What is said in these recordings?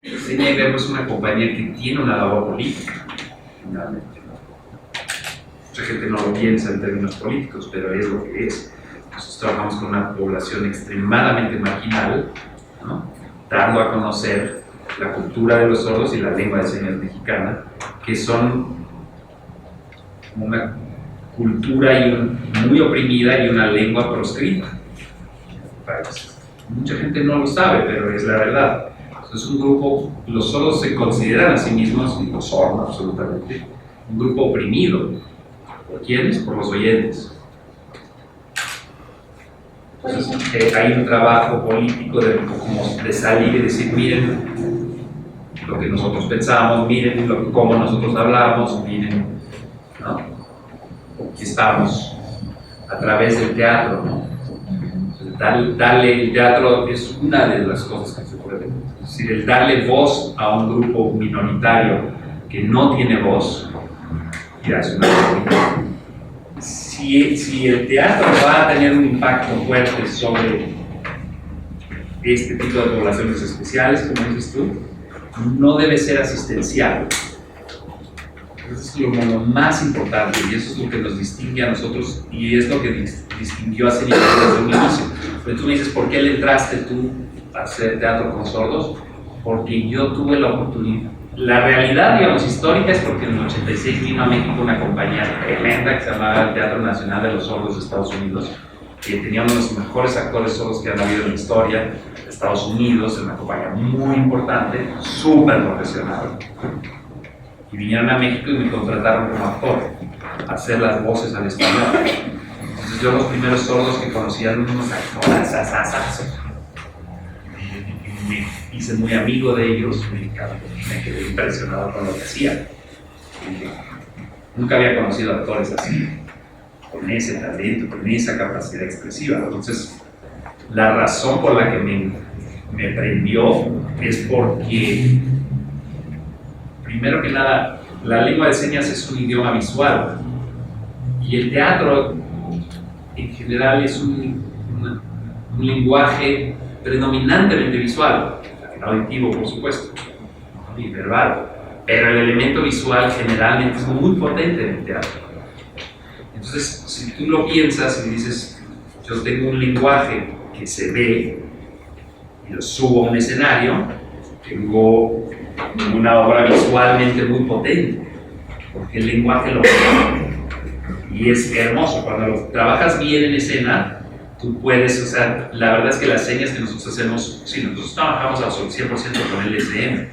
CNIBM es una compañía que tiene una labor política, finalmente. Mucha gente no lo piensa en términos políticos, pero es lo que es. Nosotros trabajamos con una población extremadamente marginal, ¿no? Dando a conocer la cultura de los sordos y la lengua de señas mexicana, que son una cultura muy oprimida y una lengua proscrita. Mucha gente no lo sabe, pero es la verdad. Es un grupo, los sordos se consideran a sí mismos, y lo son absolutamente, un grupo oprimido. ¿Por quiénes? Por los oyentes. Entonces, hay un trabajo político de salir y decir, miren lo que nosotros pensamos, miren cómo nosotros hablamos, miren, ¿no? Aquí estamos, a través del teatro, ¿no? Darle el teatro es una de las cosas que se puede. Es decir, el darle voz a un grupo minoritario que no tiene voz, ya es una cosa. Si el teatro va a tener un impacto fuerte sobre este tipo de poblaciones especiales, como dices tú, no debe ser asistencial. Eso es lo más importante y eso es lo que nos distingue a nosotros y es lo que distinguió a CNIBM desde un inicio. Pero tú me dices, ¿por qué le entraste tú a hacer teatro con sordos? Porque yo tuve la oportunidad. La realidad, digamos, histórica es porque en el 86 vino a México una compañía tremenda que se llamaba el Teatro Nacional de los Sordos de Estados Unidos, que tenía uno de los mejores actores sordos que han habido en la historia de Estados Unidos, una compañía muy importante, súper profesional. Y vinieron a México y me contrataron como actor a hacer las voces al español. Entonces yo los primeros sordos que conocí eran unos actores me hice muy amigo de ellos, me quedé impresionado con lo que hacían. Nunca había conocido actores así, con ese talento, con esa capacidad expresiva. Entonces la razón por la que me prendió es porque primero que nada, la lengua de señas es un idioma visual y el teatro en general es un lenguaje predominantemente visual, no auditivo por supuesto, y verbal, pero el elemento visual generalmente es muy potente en el teatro. Entonces, si tú lo piensas y dices, yo tengo un lenguaje que se ve y lo subo a un escenario, tengo una obra visualmente muy potente, porque el lenguaje lo ve y es hermoso. Cuando lo trabajas bien en escena, tú puedes, o sea, la verdad es que las señas que nosotros hacemos, sí, nosotros trabajamos al 100% con el SM,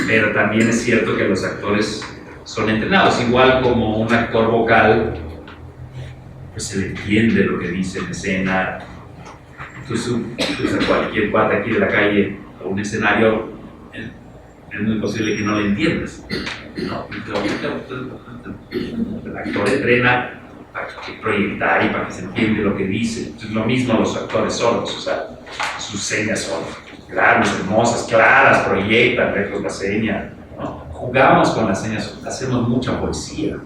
pero también es cierto que los actores son entrenados, igual como un actor vocal, pues se le entiende lo que dice en escena. Entonces, a cualquier cuate aquí de la calle o un escenario, es muy posible que no lo entiendas, ¿no? El actor entrena para proyectar y para que se entienda lo que dice. Entonces, lo mismo los actores sordos, o sea, sus señas son grandes, hermosas, claras, proyectan lejos la seña, ¿no? Jugamos con las señas, hacemos mucha poesía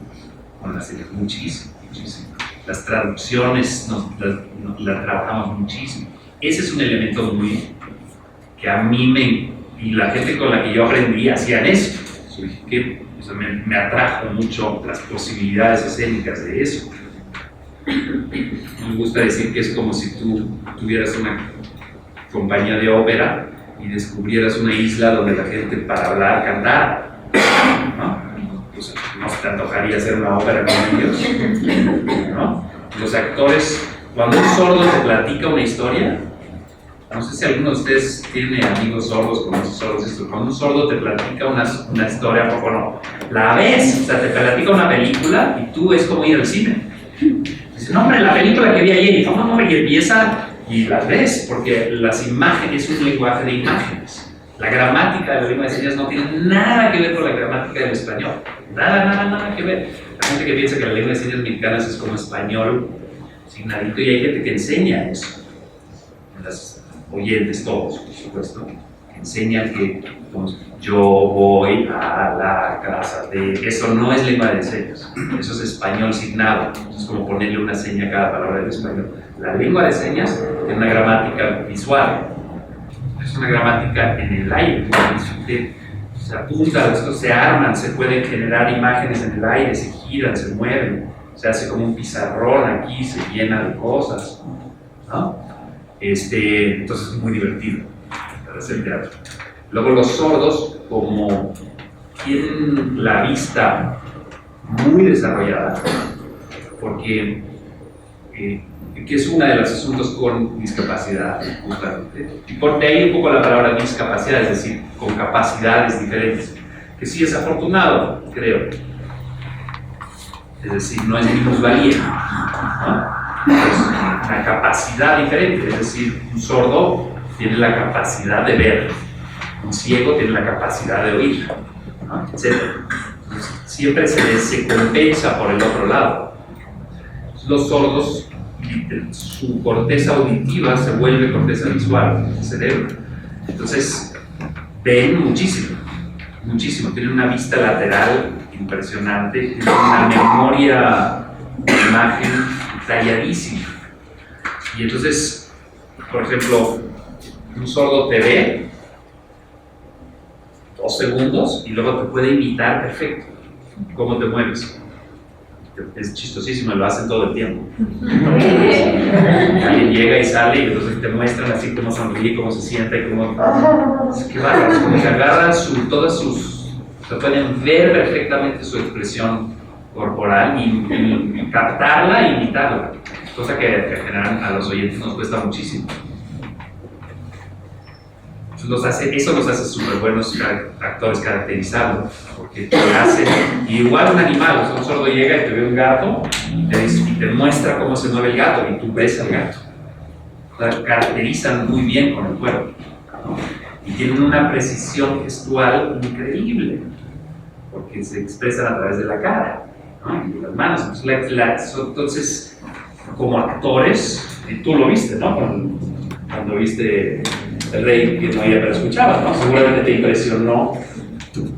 con las señas, muchísimo. Las traducciones las trabajamos muchísimo. Ese es un elemento que a mí y la gente con la que yo aprendí hacían eso. O sea, me atrajo mucho las posibilidades escénicas de eso. Me gusta decir que es como si tú tuvieras una compañía de ópera y descubrieras una isla donde la gente para hablar cantara, ¿no? Pues no se te antojaría hacer una ópera con ellos, ¿no? Los actores, cuando un sordo te platica una historia, no sé si alguno de ustedes tiene amigos sordos, conoce sordos, cuando un sordo te platica una historia, poco no, la ves, o sea, te platica una película y tú es como ir al cine. Dice, no hombre, la película que vi ayer, y empieza y las ves, porque las imágenes es un lenguaje de imágenes. La gramática de la lengua de señas no tiene nada que ver con la gramática del español, nada que ver. La gente que piensa que la lengua de señas mexicanas es como español signadito, y hay gente que enseña eso. Las oyentes todos, por supuesto, que enseñan que yo voy a la casa de... Eso no es lengua de señas, eso es español signado, es como ponerle una seña a cada palabra del español. La lengua de señas tiene una gramática visual, es una gramática en el aire, se apunta, estos se arman, se pueden generar imágenes en el aire, se giran, se mueven, se hace como un pizarrón aquí, se llena de cosas, ¿no? Entonces es muy divertido para hacer teatro. Luego los sordos, como tienen la vista muy desarrollada, porque que es uno de los asuntos con discapacidad, justamente. Y por de ahí un poco la palabra discapacidad, es decir, con capacidades diferentes, que sí es afortunado, creo. Es decir, no es minusvalía, ¿no? Es una capacidad diferente, es decir, un sordo tiene la capacidad de ver, un ciego tiene la capacidad de oír, ¿no? Etc. Entonces, siempre se compensa por el otro lado. Los sordos, su corteza auditiva se vuelve corteza visual, el cerebro. Entonces, ven muchísimo, muchísimo. Tienen una vista lateral impresionante, tienen una memoria de imagen talladísima. Y entonces, por ejemplo, un sordo te ve 2 segundos y luego te puede imitar perfecto cómo te mueves. Es chistosísimo, lo hacen todo el tiempo. Alguien llega y sale y entonces te muestran así cómo sonríe, cómo se siente, cómo... Qué bárbaro, como que agarran todas sus... O sea, pueden ver perfectamente su expresión corporal y captarla e imitarla. Cosa que en general a los oyentes nos cuesta muchísimo. Eso los hace súper buenos actores caracterizando, porque te hacen, igual un animal, o sea, un sordo llega y te ve un gato y te muestra cómo se mueve el gato y tú ves al gato. O sea, caracterizan muy bien con el cuerpo, ¿no? Y tienen una precisión gestual increíble, porque se expresan a través de la cara, ¿no? Y de las manos. Entonces, como actores, y tú lo viste, ¿no? Cuando viste El Rey que no oía pero escuchaba, ¿no? Seguramente te impresionó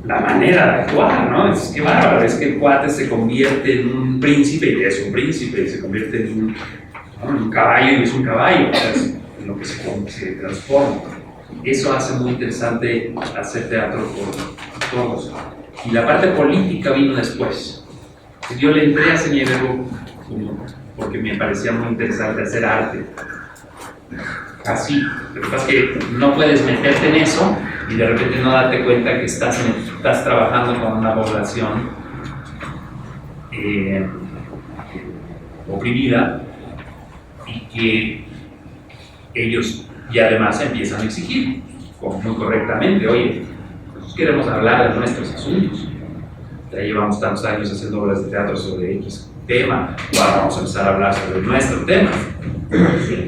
la manera de actuar, ¿no? Es que bárbaro, es que el cuate se convierte en un príncipe y es un príncipe, y se convierte en un caballo y es un caballo, o sea, es en lo que se transforma. Eso hace muy interesante hacer teatro por todos. Y la parte política vino después. Yo le entré a Ceñevergo porque me parecía muy interesante hacer arte. Así, lo que pasa es que no puedes meterte en eso y de repente no darte cuenta que estás trabajando con una población oprimida y que ellos y además empiezan a exigir muy correctamente, oye, nosotros queremos hablar de nuestros asuntos, ya llevamos tantos años haciendo obras de teatro sobre X tema, ahora vamos a empezar a hablar sobre nuestro tema.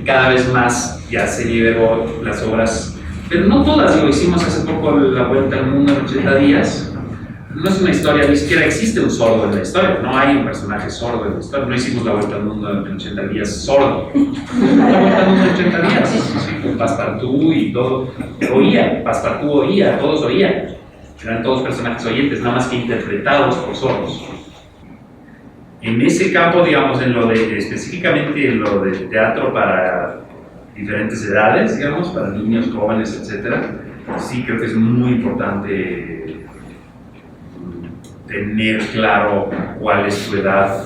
Cada vez más ya se liberó las obras, pero no todas, lo hicimos hace poco La Vuelta al Mundo en 80 días. No es una historia, ni siquiera existe un sordo en la historia, no hay un personaje sordo en la historia, no hicimos La Vuelta al Mundo en 80 días sordo. La Vuelta al Mundo en 80 días, sí, con Passepartout y todo, oía, Passepartout oía, todos oían, eran todos personajes oyentes, nada más que interpretados por sordos. En ese campo, digamos, específicamente en lo de teatro para diferentes edades, digamos, para niños, jóvenes, etc., sí creo que es muy importante tener claro cuál es tu edad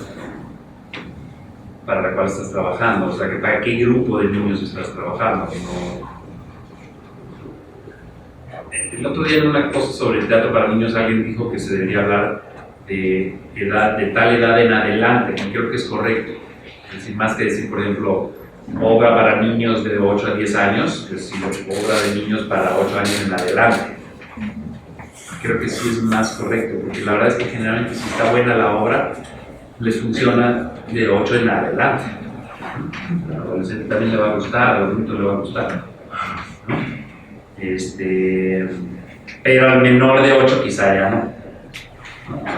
para la cual estás trabajando, o sea, que para qué grupo de niños estás trabajando. El otro día en una cosa sobre el teatro para niños alguien dijo que se debería hablar de tal edad en adelante, y creo que es correcto. Es decir, más que decir, por ejemplo, obra para niños de 8 a 10 años, es decir, obra de niños para 8 años en adelante. Creo que sí es más correcto, porque la verdad es que generalmente si está buena la obra, les funciona de 8 en adelante. Al adolescente también le va a gustar, al adulto le va a gustar, ¿no? Pero al menor de 8 quizá ya no.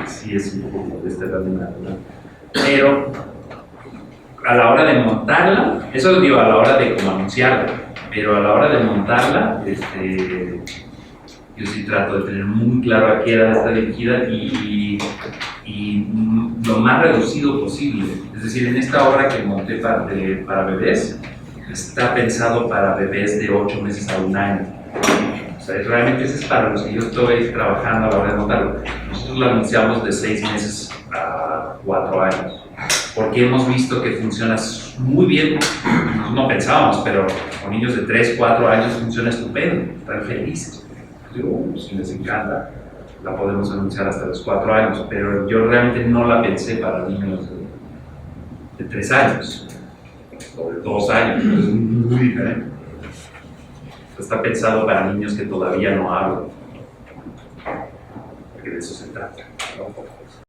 Sí es un poco como de esta edad en adelante. Pero a la hora de montarla, eso lo digo a la hora de como anunciarla, pero a la hora de montarla, yo sí trato de tener muy claro a qué edad está dirigida y lo más reducido posible. Es decir, en esta obra que monté para bebés, está pensado para bebés de 8 meses a 1 año. sea, realmente ese es para los que yo estoy trabajando a la hora de montarlo. Nosotros lo anunciamos de 6 meses a 4 años, porque hemos visto que funciona muy bien. No pensábamos, pero con niños de 3, 4 años funciona estupendo, están felices. Digo, si les encanta, la podemos anunciar hasta los 4 años, pero yo realmente no la pensé para niños de 3 años o de 2 años, es muy diferente. Está pensado para niños que todavía no hablan, porque de eso se trata, ¿no?